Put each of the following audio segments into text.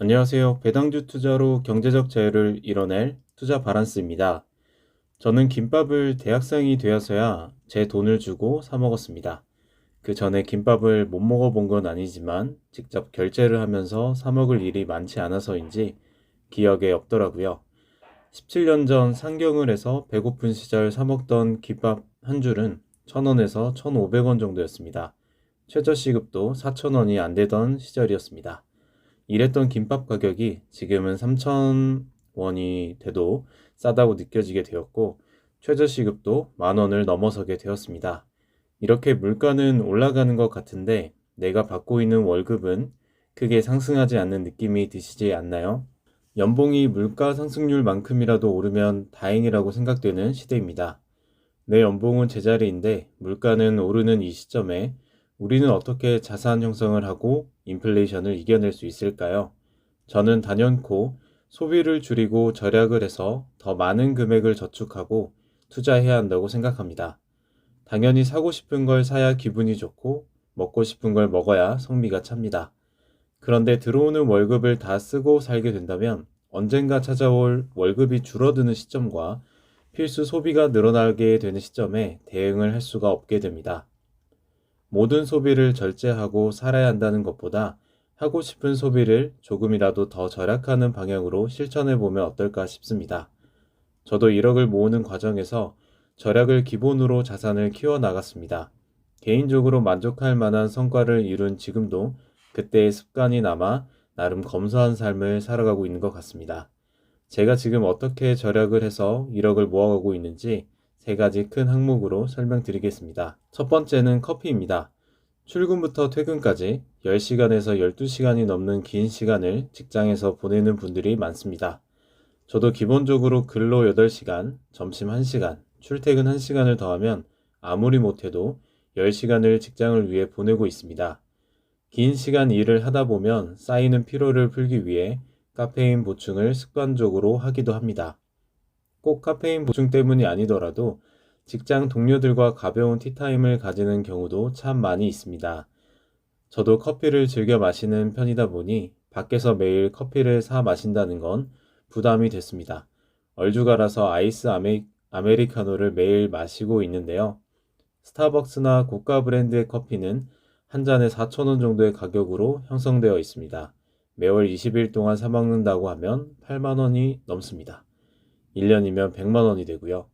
안녕하세요. 배당주 투자로 경제적 자유를 이뤄낼 투자 바란스입니다. 저는 김밥을 대학생이 되어서야 제 돈을 주고 사 먹었습니다. 그 전에 김밥을 못 먹어본 건 아니지만 직접 결제를 하면서 사 먹을 일이 많지 않아서인지 기억에 없더라고요. 17년 전 상경을 해서 배고픈 시절 사 먹던 김밥 한 줄은 1,000원에서 1,500원 정도였습니다. 최저시급도 4,000원이 안 되던 시절이었습니다. 이랬던 김밥 가격이 지금은 3,000원이 돼도 싸다고 느껴지게 되었고 최저시급도 10,000원을 넘어서게 되었습니다. 이렇게 물가는 올라가는 것 같은데 내가 받고 있는 월급은 크게 상승하지 않는 느낌이 드시지 않나요? 연봉이 물가 상승률만큼이라도 오르면 다행이라고 생각되는 시대입니다. 내 연봉은 제자리인데 물가는 오르는 이 시점에 우리는 어떻게 자산 형성을 하고 인플레이션을 이겨낼 수 있을까요? 저는 단연코 소비를 줄이고 절약을 해서 더 많은 금액을 저축하고 투자해야 한다고 생각합니다. 당연히 사고 싶은 걸 사야 기분이 좋고 먹고 싶은 걸 먹어야 성미가 찹니다. 그런데 들어오는 월급을 다 쓰고 살게 된다면 언젠가 찾아올 월급이 줄어드는 시점과 필수 소비가 늘어나게 되는 시점에 대응을 할 수가 없게 됩니다. 모든 소비를 절제하고 살아야 한다는 것보다 하고 싶은 소비를 조금이라도 더 절약하는 방향으로 실천해 보면 어떨까 싶습니다. 저도 1억을 모으는 과정에서 절약을 기본으로 자산을 키워 나갔습니다. 개인적으로 만족할 만한 성과를 이룬 지금도 그때의 습관이 남아 나름 검소한 삶을 살아가고 있는 것 같습니다. 제가 지금 어떻게 절약을 해서 1억을 모아가고 있는지 세 가지 큰 항목으로 설명드리겠습니다. 첫 번째는 커피입니다. 출근부터 퇴근까지 10시간에서 12시간이 넘는 긴 시간을 직장에서 보내는 분들이 많습니다. 저도 기본적으로 근로 8시간, 점심 1시간, 출퇴근 1시간을 더하면 아무리 못해도 10시간을 직장을 위해 보내고 있습니다. 긴 시간 일을 하다 보면 쌓이는 피로를 풀기 위해 카페인 보충을 습관적으로 하기도 합니다. 꼭 카페인 보충 때문이 아니더라도 직장 동료들과 가벼운 티타임을 가지는 경우도 참 많이 있습니다. 저도 커피를 즐겨 마시는 편이다 보니 밖에서 매일 커피를 사 마신다는 건 부담이 됐습니다. 얼죽알아서 아메리카노를 매일 마시고 있는데요. 스타벅스나 고가 브랜드의 커피는 한 잔에 4,000원 정도의 가격으로 형성되어 있습니다. 매월 20일 동안 사 먹는다고 하면 8만 원이 넘습니다. 1년이면 100만 원이 되고요.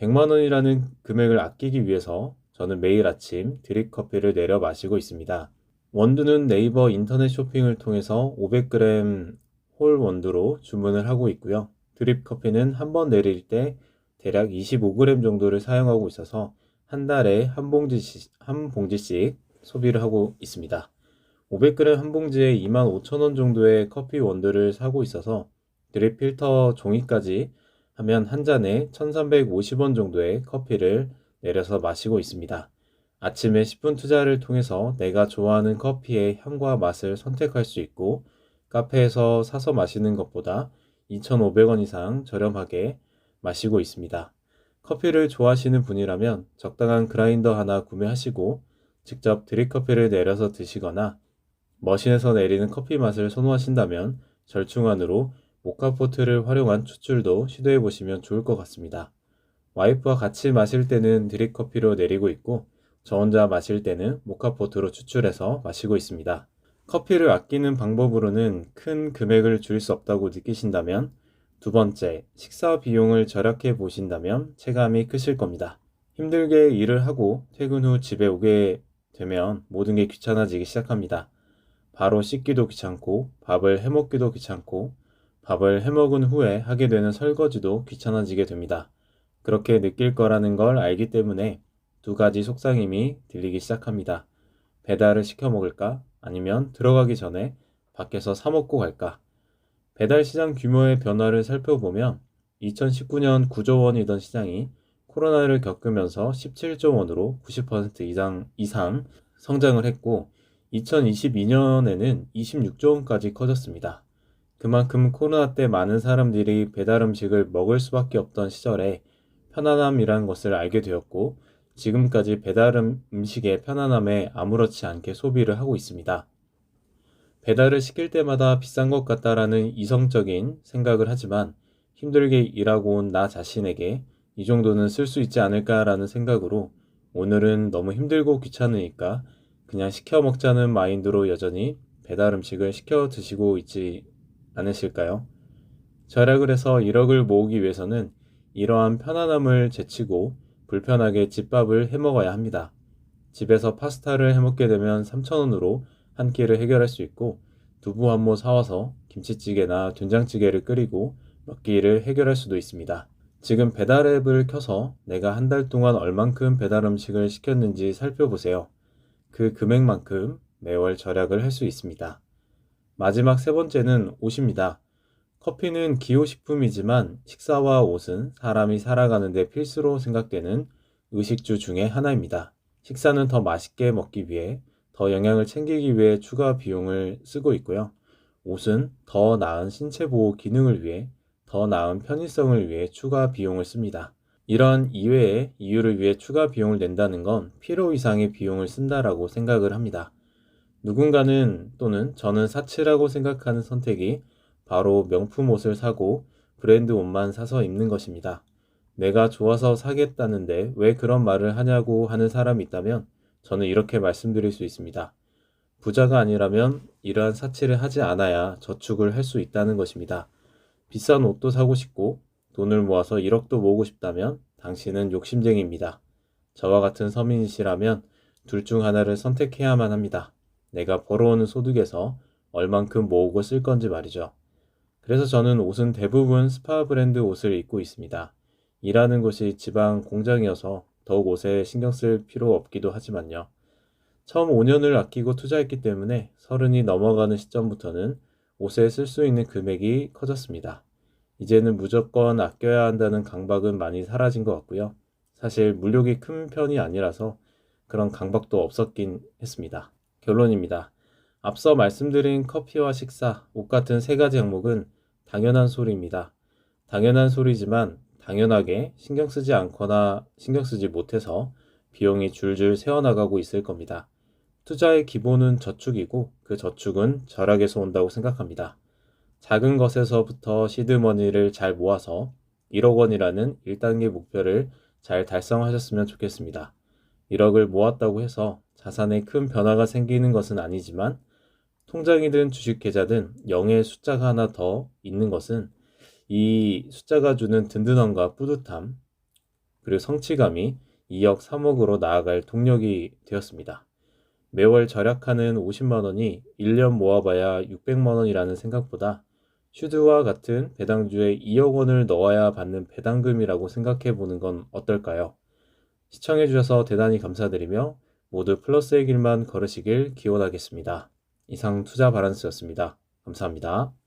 100만 원이라는 금액을 아끼기 위해서 저는 매일 아침 드립 커피를 내려 마시고 있습니다. 원두는 네이버 인터넷 쇼핑을 통해서 500g 홀 원두로 주문을 하고 있고요. 드립 커피는 한 번 내릴 때 대략 25g 정도를 사용하고 있어서 한 달에 한 봉지씩 소비를 하고 있습니다. 500g 한 봉지에 25,000원 정도의 커피 원두를 사고 있어서 드립 필터 종이까지 하면 한 잔에 1,350원 정도의 커피를 내려서 마시고 있습니다. 아침에 10분 투자를 통해서 내가 좋아하는 커피의 향과 맛을 선택할 수 있고 카페에서 사서 마시는 것보다 2,500원 이상 저렴하게 마시고 있습니다. 커피를 좋아하시는 분이라면 적당한 그라인더 하나 구매하시고 직접 드립커피를 내려서 드시거나 머신에서 내리는 커피 맛을 선호하신다면 절충안으로 모카포트를 활용한 추출도 시도해 보시면 좋을 것 같습니다. 와이프와 같이 마실 때는 드립커피로 내리고 있고 저 혼자 마실 때는 모카포트로 추출해서 마시고 있습니다. 커피를 아끼는 방법으로는 큰 금액을 줄일 수 없다고 느끼신다면 두 번째, 식사 비용을 절약해 보신다면 체감이 크실 겁니다. 힘들게 일을 하고 퇴근 후 집에 오게 되면 모든 게 귀찮아지기 시작합니다. 바로 씻기도 귀찮고 밥을 해먹기도 귀찮고 밥을 해먹은 후에 하게 되는 설거지도 귀찮아지게 됩니다. 그렇게 느낄 거라는 걸 알기 때문에 두 가지 속상임이 들리기 시작합니다. 배달을 시켜 먹을까? 아니면 들어가기 전에 밖에서 사 먹고 갈까? 배달 시장 규모의 변화를 살펴보면 2019년 9조 원이던 시장이 코로나를 겪으면서 17조 원으로 90% 이상 성장을 했고 2022년에는 26조 원까지 커졌습니다. 그만큼 코로나 때 많은 사람들이 배달 음식을 먹을 수밖에 없던 시절에 편안함이란 것을 알게 되었고 지금까지 배달 음식의 편안함에 아무렇지 않게 소비를 하고 있습니다. 배달을 시킬 때마다 비싼 것 같다라는 이성적인 생각을 하지만 힘들게 일하고 온 나 자신에게 이 정도는 쓸 수 있지 않을까라는 생각으로 오늘은 너무 힘들고 귀찮으니까 그냥 시켜 먹자는 마인드로 여전히 배달 음식을 시켜 드시고 있지 않으실까요? 절약을 해서 1억을 모으기 위해서는 이러한 편안함을 제치고 불편하게 집밥을 해 먹어야 합니다. 집에서 파스타를 해 먹게 되면 3,000원으로 한 끼를 해결할 수 있고 두부 한 모 사와서 김치찌개나 된장찌개를 끓이고 몇 끼를 해결할 수도 있습니다. 지금 배달 앱을 켜서 내가 한 달 동안 얼만큼 배달 음식을 시켰는지 살펴보세요. 그 금액만큼 매월 절약을 할 수 있습니다. 마지막 세 번째는 옷입니다. 커피는 기호식품이지만 식사와 옷은 사람이 살아가는데 필수로 생각되는 의식주 중에 하나입니다. 식사는 더 맛있게 먹기 위해, 더 영양을 챙기기 위해 추가 비용을 쓰고 있고요. 옷은 더 나은 신체 보호 기능을 위해, 더 나은 편의성을 위해 추가 비용을 씁니다. 이러한 이외의 이유를 위해 추가 비용을 낸다는 건 필요 이상의 비용을 쓴다라고 생각을 합니다. 누군가는 또는 저는 사치라고 생각하는 선택이 바로 명품 옷을 사고 브랜드 옷만 사서 입는 것입니다. 내가 좋아서 사겠다는데 왜 그런 말을 하냐고 하는 사람이 있다면 저는 이렇게 말씀드릴 수 있습니다. 부자가 아니라면 이러한 사치를 하지 않아야 저축을 할 수 있다는 것입니다. 비싼 옷도 사고 싶고 돈을 모아서 1억도 모으고 싶다면 당신은 욕심쟁이입니다. 저와 같은 서민이시라면 둘 중 하나를 선택해야만 합니다. 내가 벌어오는 소득에서 얼만큼 모으고 쓸 건지 말이죠. 그래서 저는 옷은 대부분 스파 브랜드 옷을 입고 있습니다. 일하는 곳이 지방 공장이어서 더욱 옷에 신경 쓸 필요 없기도 하지만요. 처음 5년을 아끼고 투자했기 때문에 30이 넘어가는 시점부터는 옷에 쓸 수 있는 금액이 커졌습니다. 이제는 무조건 아껴야 한다는 강박은 많이 사라진 것 같고요. 사실 물욕이 큰 편이 아니라서 그런 강박도 없었긴 했습니다. 결론입니다. 앞서 말씀드린 커피와 식사, 옷 같은 세 가지 항목은 당연한 소리입니다. 당연한 소리지만 당연하게 신경 쓰지 않거나 신경 쓰지 못해서 비용이 줄줄 새어나가고 있을 겁니다. 투자의 기본은 저축이고 그 저축은 절약에서 온다고 생각합니다. 작은 것에서부터 시드머니를 잘 모아서 1억 원이라는 1단계 목표를 잘 달성하셨으면 좋겠습니다. 1억을 모았다고 해서 자산에 큰 변화가 생기는 것은 아니지만 통장이든 주식계좌든 0의 숫자가 하나 더 있는 것은 이 숫자가 주는 든든함과 뿌듯함 그리고 성취감이 2억, 3억으로 나아갈 동력이 되었습니다. 매월 절약하는 50만 원이 1년 모아봐야 600만 원이라는 생각보다 슈드와 같은 배당주에 2억 원을 넣어야 받는 배당금이라고 생각해 보는 건 어떨까요? 시청해 주셔서 대단히 감사드리며 모두 플러스의 길만 걸으시길 기원하겠습니다. 이상 투자 바란스였습니다. 감사합니다.